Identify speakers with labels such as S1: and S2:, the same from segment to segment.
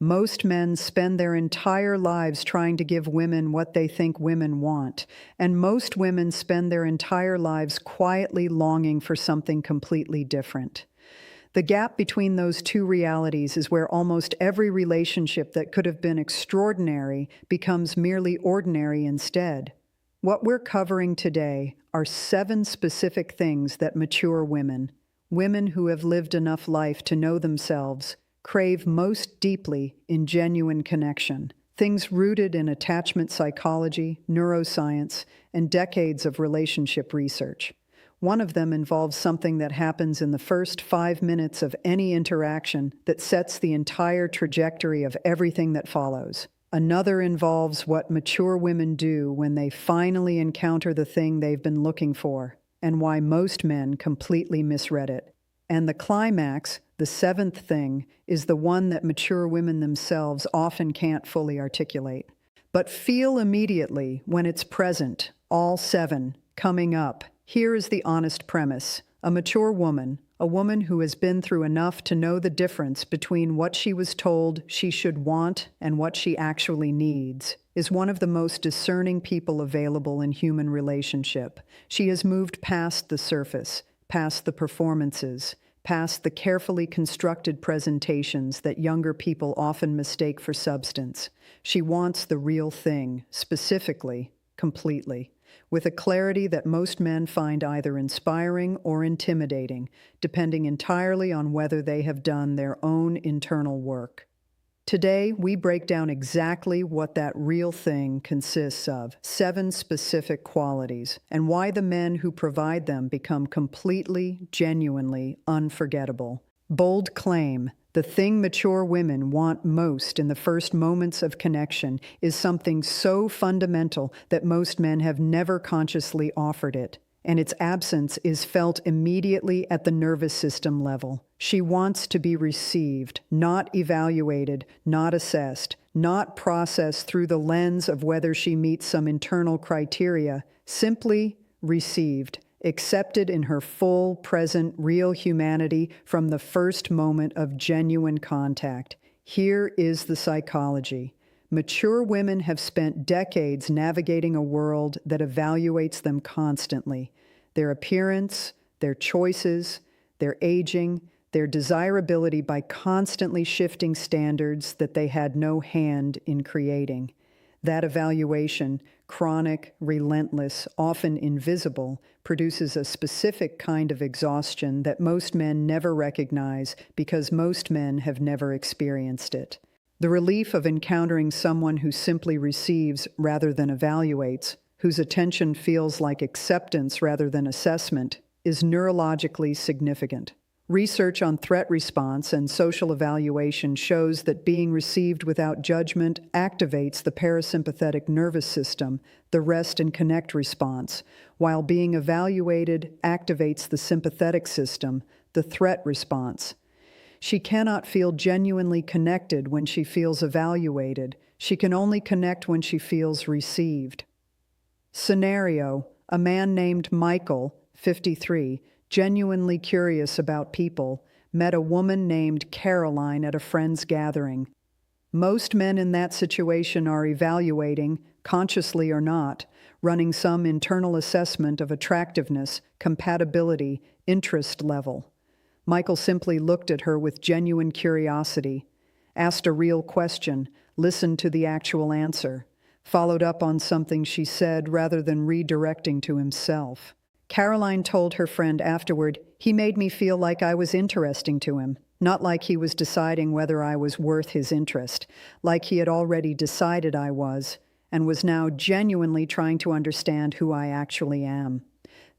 S1: Most men spend their entire lives trying to give women what they think women want, and most women spend their entire lives quietly longing for something completely different. The gap between those two realities is where almost every relationship that could have been extraordinary becomes merely ordinary instead. What we're covering today are 7 specific things that mature women, women who have lived enough life to know themselves, crave most deeply in genuine connection. Things rooted in attachment psychology, neuroscience, and decades of relationship research. One of them involves something that happens in the first 5 minutes of any interaction that sets the entire trajectory of everything that follows. Another involves what mature women do when they finally encounter the thing they've been looking for, and why most men completely misread it. And the climax, the 7th thing, is the one that mature women themselves often can't fully articulate. But feel immediately when it's present, all 7, coming up. Here is the honest premise. A mature woman, a woman who has been through enough to know the difference between what she was told she should want and what she actually needs, is one of the most discerning people available in human relationship. She has moved past the surface, past the performances, past the carefully constructed presentations that younger people often mistake for substance. She wants the real thing, specifically, completely, with a clarity that most men find either inspiring or intimidating, depending entirely on whether they have done their own internal work. Today, we break down exactly what that real thing consists of, 7 specific qualities, and why the men who provide them become completely, genuinely unforgettable. Bold claim: the thing mature women want most in the first moments of connection is something so fundamental that most men have never consciously offered it, and its absence is felt immediately at the nervous system level. She wants to be received, not evaluated, not assessed, not processed through the lens of whether she meets some internal criteria, simply received, accepted in her full, present, real humanity from the first moment of genuine contact. Here is the psychology. Mature women have spent decades navigating a world that evaluates them constantly. Their appearance, their choices, their aging, their desirability by constantly shifting standards that they had no hand in creating. That evaluation, chronic, relentless, often invisible, produces a specific kind of exhaustion that most men never recognize because most men have never experienced it. The relief of encountering someone who simply receives rather than evaluates, whose attention feels like acceptance rather than assessment, is neurologically significant. Research on threat response and social evaluation shows that being received without judgment activates the parasympathetic nervous system, the rest and connect response, while being evaluated activates the sympathetic system, the threat response. She cannot feel genuinely connected when she feels evaluated. She can only connect when she feels received. Scenario: a man named Michael, 53, genuinely curious about people, met a woman named Caroline at a friend's gathering. Most men in that situation are evaluating, consciously or not, running some internal assessment of attractiveness, compatibility, interest level. Michael simply looked at her with genuine curiosity, asked a real question, listened to the actual answer, followed up on something she said rather than redirecting to himself. Caroline told her friend afterward, "He made me feel like I was interesting to him, not like he was deciding whether I was worth his interest, like he had already decided I was, and was now genuinely trying to understand who I actually am."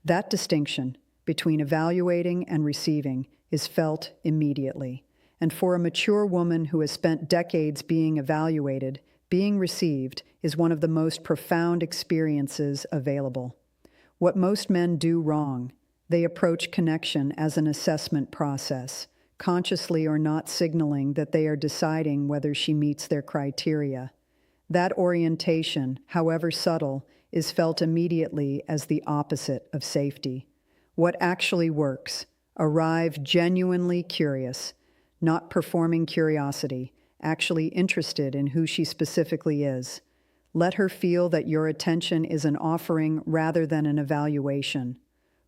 S1: That distinction between evaluating and receiving is felt immediately. And for a mature woman who has spent decades being evaluated, being received is one of the most profound experiences available. What most men do wrong: they approach connection as an assessment process, consciously or not signaling that they are deciding whether she meets their criteria. That orientation, however subtle, is felt immediately as the opposite of safety. What actually works: arrive genuinely curious, not performing curiosity, actually interested in who she specifically is. Let her feel that your attention is an offering rather than an evaluation.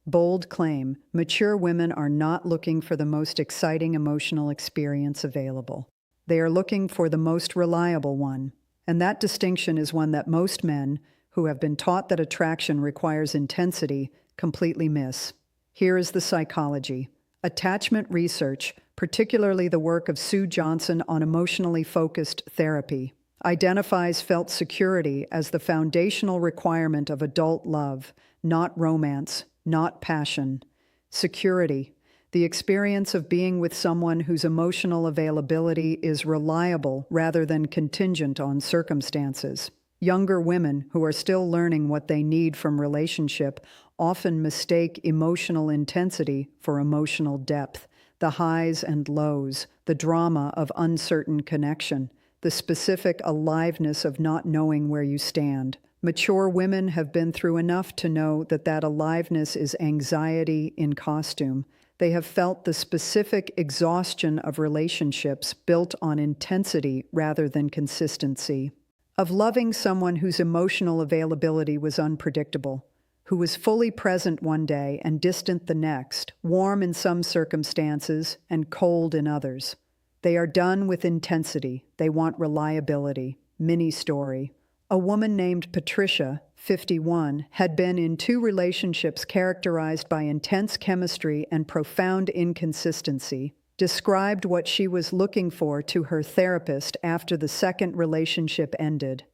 S1: Bold claim, mature women are not looking for the most exciting emotional experience available. They are looking for the most reliable one. And that distinction is one that most men, who have been taught that attraction requires intensity, completely miss. Here is the psychology. Attachment research, particularly the work of Sue Johnson on emotionally focused therapy, identifies felt security as the foundational requirement of adult love, not romance, not passion. Security, the experience of being with someone whose emotional availability is reliable rather than contingent on circumstances. Younger women who are still learning what they need from relationship often mistake emotional intensity for emotional depth, the highs and lows, the drama of uncertain connection, the specific aliveness of not knowing where you stand. Mature women have been through enough to know that that aliveness is anxiety in costume. They have felt the specific exhaustion of relationships built on intensity rather than consistency, of loving someone whose emotional availability was unpredictable, who was fully present one day and distant the next, warm in some circumstances and cold in others. They are done with intensity. They want reliability. Mini story. A woman named Patricia, 51, had been in 2 relationships characterized by intense chemistry and profound inconsistency, described what she was looking for to her therapist after the second relationship ended.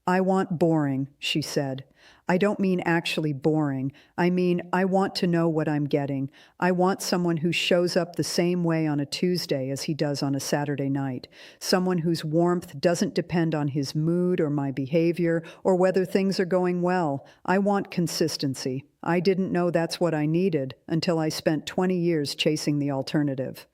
S1: "I want boring," she said. "I don't mean actually boring. I mean, I want to know what I'm getting. I want someone who shows up the same way on a Tuesday as he does on a Saturday night. Someone whose warmth doesn't depend on his mood or my behavior or whether things are going well. I want consistency. I didn't know that's what I needed until I spent 20 years chasing the alternative."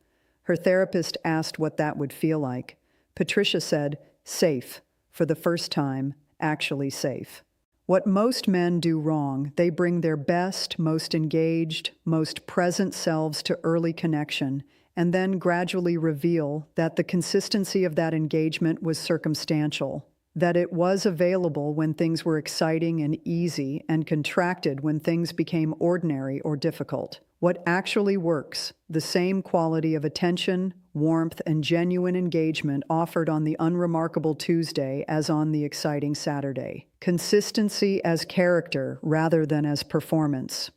S1: Her therapist asked what that would feel like. Patricia said, "Safe. For the first time, actually safe." What most men do wrong, they bring their best, most engaged, most present selves to early connection, and then gradually reveal that the consistency of that engagement was circumstantial, that it was available when things were exciting and easy, and contracted when things became ordinary or difficult. What actually works, the same quality of attention, warmth, and genuine engagement offered on the unremarkable Tuesday as on the exciting Saturday. Consistency as character rather than as performance.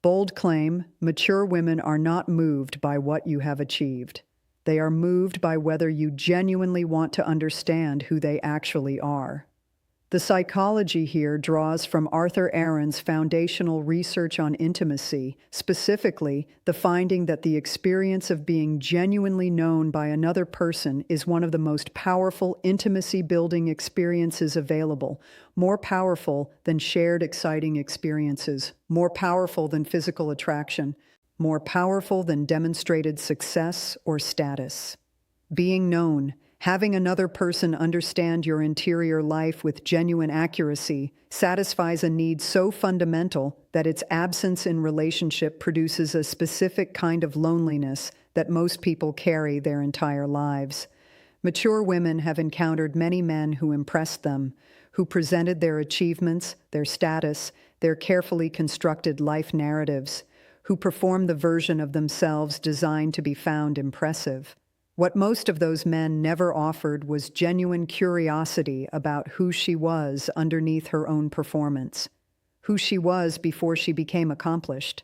S1: Bold claim, mature women are not moved by what you have achieved. They are moved by whether you genuinely want to understand who they actually are. The psychology here draws from Arthur Aaron's foundational research on intimacy, specifically the finding that the experience of being genuinely known by another person is one of the most powerful intimacy-building experiences available, more powerful than shared exciting experiences, more powerful than physical attraction, more powerful than demonstrated success or status. Being known, having another person understand your interior life with genuine accuracy, satisfies a need so fundamental that its absence in relationship produces a specific kind of loneliness that most people carry their entire lives. Mature women have encountered many men who impressed them, who presented their achievements, their status, their carefully constructed life narratives, who performed the version of themselves designed to be found impressive. What most of those men never offered was genuine curiosity about who she was underneath her own performance, who she was before she became accomplished,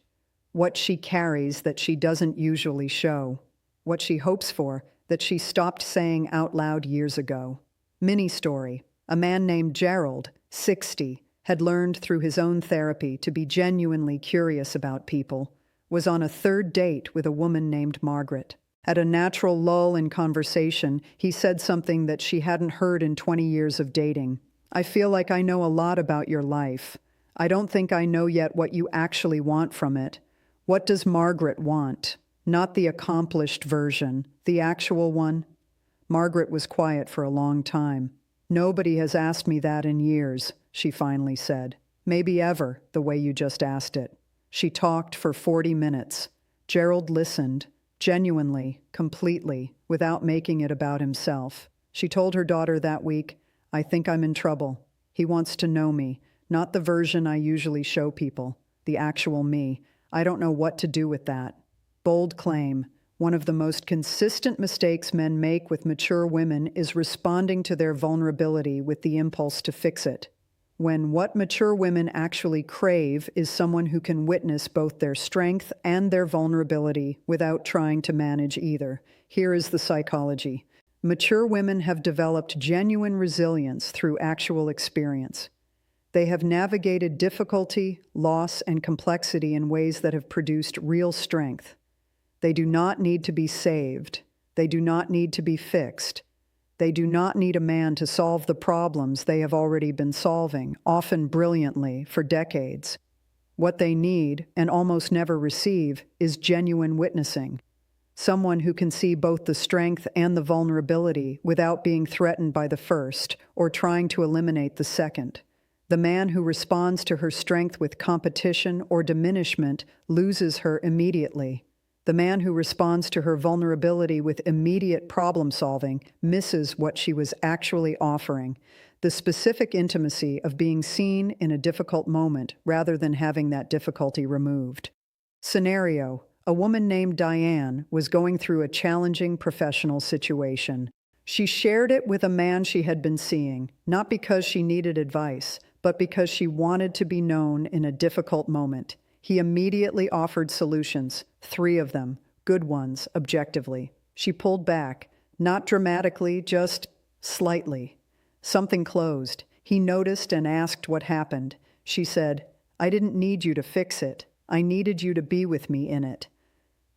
S1: what she carries that she doesn't usually show, what she hopes for that she stopped saying out loud years ago. Mini story. A man named Gerald, 60, had learned through his own therapy to be genuinely curious about people, was on a 3rd date with a woman named Margaret. At a natural lull in conversation, he said something that she hadn't heard in 20 years of dating. "I feel like I know a lot about your life. I don't think I know yet what you actually want from it. What does Margaret want? Not the accomplished version, the actual one?" Margaret was quiet for a long time. "Nobody has asked me that in years," she finally said. "Maybe ever, the way you just asked it." She talked for 40 minutes. Gerald listened. Genuinely, completely, without making it about himself. She told her daughter that week, "I think I'm in trouble. He wants to know me, not the version I usually show people, the actual me. I don't know what to do with that." Bold claim. One of the most consistent mistakes men make with mature women is responding to their vulnerability with the impulse to fix it, when what mature women actually crave is someone who can witness both their strength and their vulnerability without trying to manage either. Here is the psychology. Mature women have developed genuine resilience through actual experience. They have navigated difficulty, loss, and complexity in ways that have produced real strength. They do not need to be saved. They do not need to be fixed. They do not need a man to solve the problems they have already been solving, often brilliantly, for decades. What they need, and almost never receive, is genuine witnessing. Someone who can see both the strength and the vulnerability without being threatened by the first or trying to eliminate the second. The man who responds to her strength with competition or diminishment loses her immediately. The man who responds to her vulnerability with immediate problem solving misses what she was actually offering, the specific intimacy of being seen in a difficult moment rather than having that difficulty removed. Scenario: a woman named Diane was going through a challenging professional situation. She shared it with a man she had been seeing, not because she needed advice, but because she wanted to be known in a difficult moment. He immediately offered solutions, 3 of them, good ones, objectively. She pulled back, not dramatically, just slightly. Something closed. He noticed and asked what happened. She said, "I didn't need you to fix it. I needed you to be with me in it."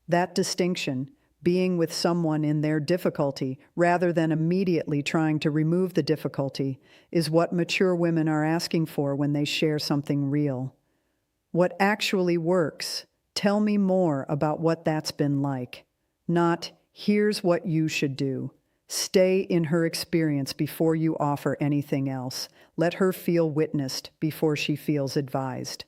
S1: That distinction, being with someone in their difficulty rather than immediately trying to remove the difficulty, is what mature women are asking for when they share something real. What actually works? Tell me more about what that's been like. Not, "Here's what you should do." Stay in her experience before you offer anything else. Let her feel witnessed before she feels advised.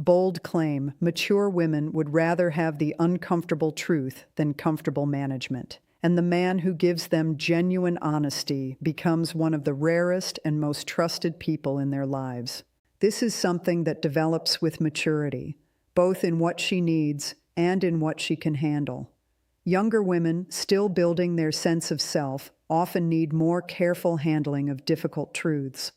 S1: Bold claim: mature women would rather have the uncomfortable truth than comfortable management. And the man who gives them genuine honesty becomes one of the rarest and most trusted people in their lives. This is something that develops with maturity, both in what she needs and in what she can handle. Younger women, still building their sense of self, often need more careful handling of difficult truths.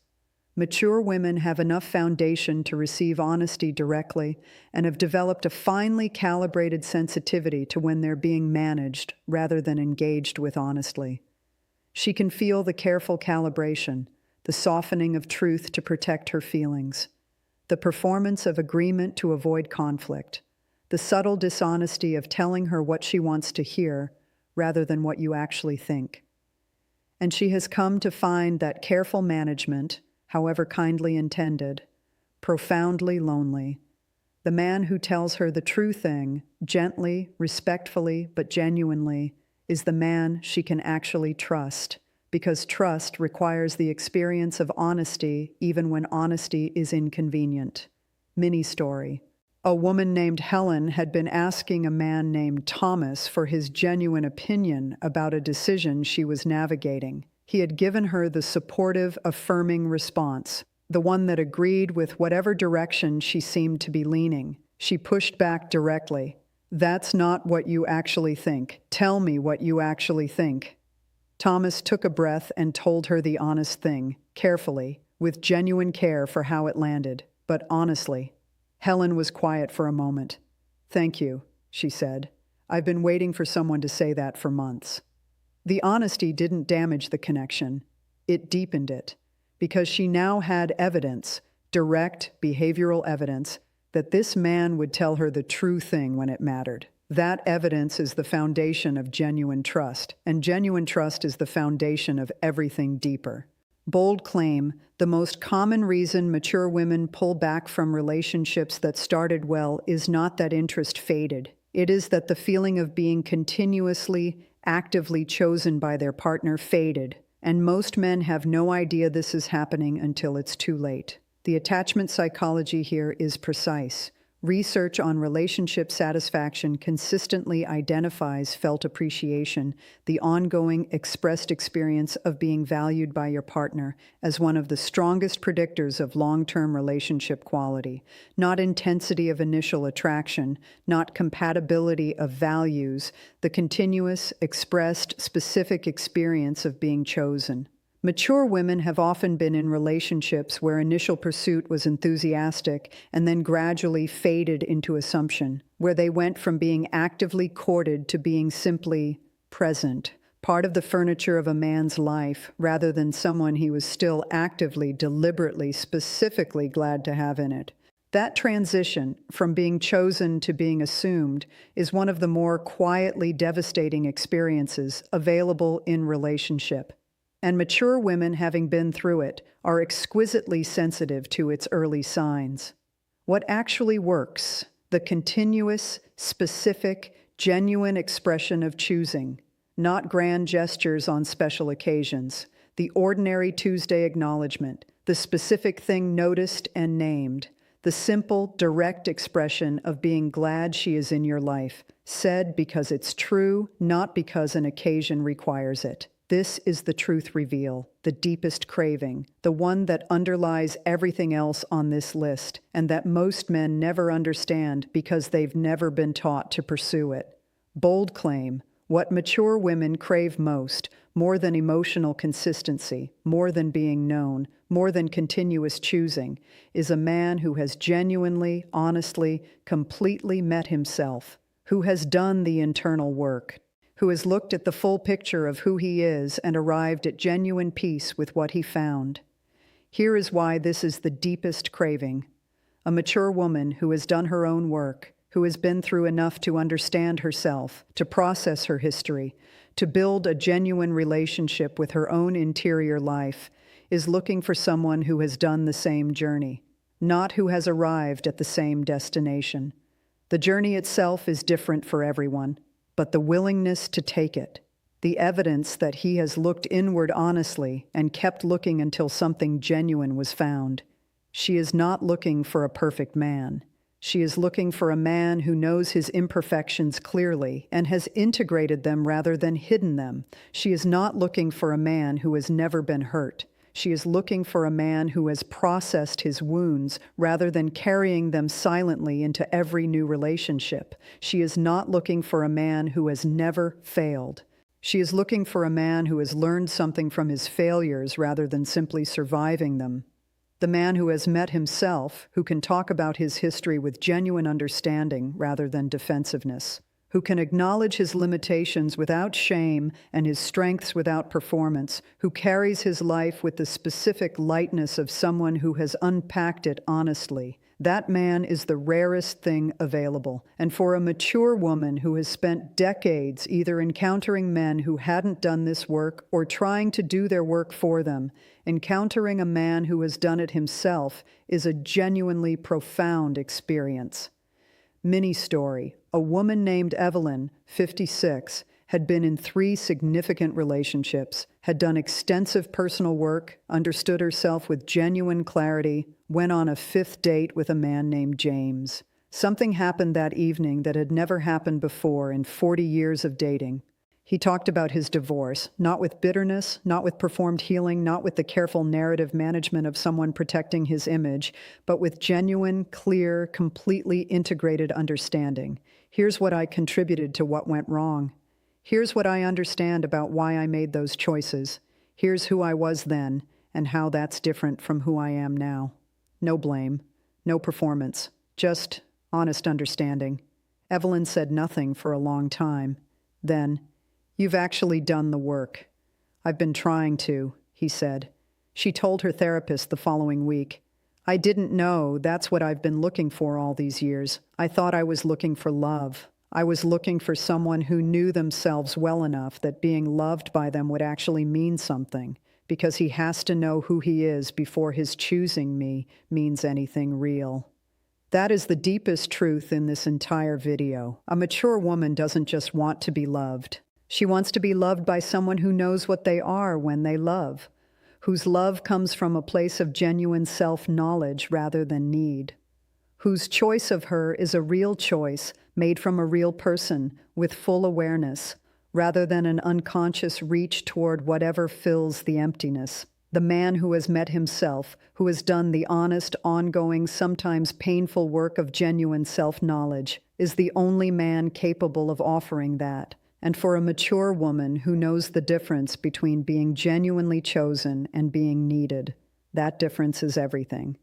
S1: Mature women have enough foundation to receive honesty directly and have developed a finely calibrated sensitivity to when they're being managed rather than engaged with honestly. She can feel the careful calibration, the softening of truth to protect her feelings, the performance of agreement to avoid conflict, the subtle dishonesty of telling her what she wants to hear rather than what you actually think. And she has come to find that careful management, however kindly intended, profoundly lonely. The man who tells her the true thing, gently, respectfully, but genuinely, is the man she can actually trust, because trust requires the experience of honesty even when honesty is inconvenient. Mini story. A woman named Helen had been asking a man named Thomas for his genuine opinion about a decision she was navigating. He had given her the supportive, affirming response, the one that agreed with whatever direction she seemed to be leaning. She pushed back directly. "That's not what you actually think. Tell me what you actually think." Thomas took a breath and told her the honest thing, carefully, with genuine care for how it landed, but honestly. Helen was quiet for a moment. "Thank you," she said. "I've been waiting for someone to say that for months." The honesty didn't damage the connection. It deepened it, because she now had evidence, direct behavioral evidence, that this man would tell her the true thing when it mattered. That evidence is the foundation of genuine trust, and genuine trust is the foundation of everything deeper. Bold claim: the most common reason mature women pull back from relationships that started well is not that interest faded. It is that the feeling of being continuously, actively chosen by their partner faded, and most men have no idea this is happening until it's too late. The attachment psychology here is precise. Research on relationship satisfaction consistently identifies felt appreciation, the ongoing expressed experience of being valued by your partner, as one of the strongest predictors of long-term relationship quality. Not intensity of initial attraction, not compatibility of values, the continuous, expressed, specific experience of being chosen. Mature women have often been in relationships where initial pursuit was enthusiastic and then gradually faded into assumption, where they went from being actively courted to being simply present, part of the furniture of a man's life, rather than someone he was still actively, deliberately, specifically glad to have in it. That transition from being chosen to being assumed is one of the more quietly devastating experiences available in relationship. And mature women, having been through it, are exquisitely sensitive to its early signs. What actually works? The continuous, specific, genuine expression of choosing, not grand gestures on special occasions, the ordinary Tuesday acknowledgement, the specific thing noticed and named, the simple, direct expression of being glad she is in your life, said because it's true, not because an occasion requires it. This is the truth reveal, the deepest craving, the one that underlies everything else on this list, and that most men never understand because they've never been taught to pursue it. Bold claim, what mature women crave most, more than emotional consistency, more than being known, more than continuous choosing, is a man who has genuinely, honestly, completely met himself, who has done the internal work, who has looked at the full picture of who he is and arrived at genuine peace with what he found. Here is why this is the deepest craving. A mature woman who has done her own work, who has been through enough to understand herself, to process her history, to build a genuine relationship with her own interior life, is looking for someone who has done the same journey, not who has arrived at the same destination. The journey itself is different for everyone, but the willingness to take it, the evidence that he has looked inward honestly and kept looking until something genuine was found. She is not looking for a perfect man. She is looking for a man who knows his imperfections clearly and has integrated them rather than hidden them. She is not looking for a man who has never been hurt. She is looking for a man who has processed his wounds rather than carrying them silently into every new relationship. She is not looking for a man who has never failed. She is looking for a man who has learned something from his failures rather than simply surviving them. The man who has met himself, who can talk about his history with genuine understanding rather than defensiveness, who can acknowledge his limitations without shame and his strengths without performance, who carries his life with the specific lightness of someone who has unpacked it honestly. That man is the rarest thing available. And for a mature woman who has spent decades either encountering men who hadn't done this work or trying to do their work for them, encountering a man who has done it himself is a genuinely profound experience. Mini story. A woman named Evelyn, 56, had been in 3 significant relationships, had done extensive personal work, understood herself with genuine clarity, went on a 5th date with a man named James. Something happened that evening that had never happened before in 40 years of dating. He talked about his divorce, not with bitterness, not with performed healing, not with the careful narrative management of someone protecting his image, but with genuine, clear, completely integrated understanding. Here's what I contributed to what went wrong. Here's what I understand about why I made those choices. Here's who I was then, and how that's different from who I am now. No blame, no performance, just honest understanding. Evelyn said nothing for a long time. Then, "You've actually done the work." "I've been trying to," he said. She told her therapist the following week, "I didn't know that's what I've been looking for all these years. I thought I was looking for love. I was looking for someone who knew themselves well enough that being loved by them would actually mean something, because he has to know who he is before his choosing me means anything real." That is the deepest truth in this entire video. A mature woman doesn't just want to be loved. She wants to be loved by someone who knows what they are when they love, whose love comes from a place of genuine self-knowledge rather than need, whose choice of her is a real choice made from a real person with full awareness, rather than an unconscious reach toward whatever fills the emptiness. The man who has met himself, who has done the honest, ongoing, sometimes painful work of genuine self-knowledge, is the only man capable of offering that. And for a mature woman who knows the difference between being genuinely chosen and being needed, that difference is everything.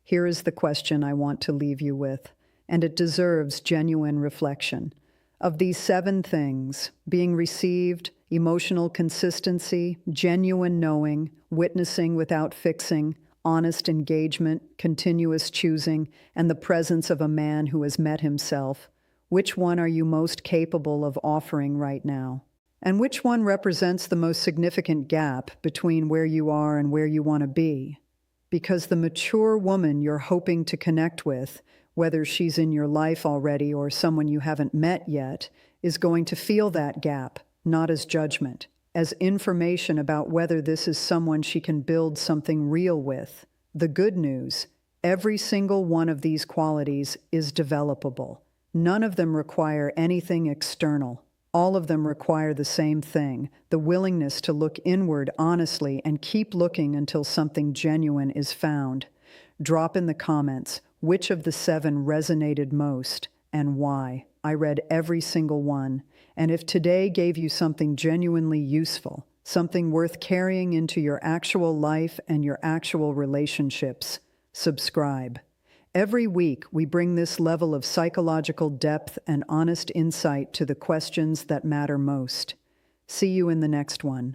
S1: Here is the question I want to leave you with, and it deserves genuine reflection. Of these 7 things, being received, emotional consistency, genuine knowing, witnessing without fixing, honest engagement, continuous choosing, and the presence of a man who has met himself, which one are you most capable of offering right now? And which one represents the most significant gap between where you are and where you want to be? Because the mature woman you're hoping to connect with, whether she's in your life already or someone you haven't met yet, is going to feel that gap, not as judgment, as information about whether this is someone she can build something real with. The good news, every single one of these qualities is developable. None of them require anything external. All of them require the same thing, the willingness to look inward honestly and keep looking until something genuine is found. Drop in the comments which of the 7 resonated most and why. I read every single one, and if today gave you something genuinely useful, something worth carrying into your actual life and your actual relationships, subscribe. Every week, we bring this level of psychological depth and honest insight to the questions that matter most. See you in the next one.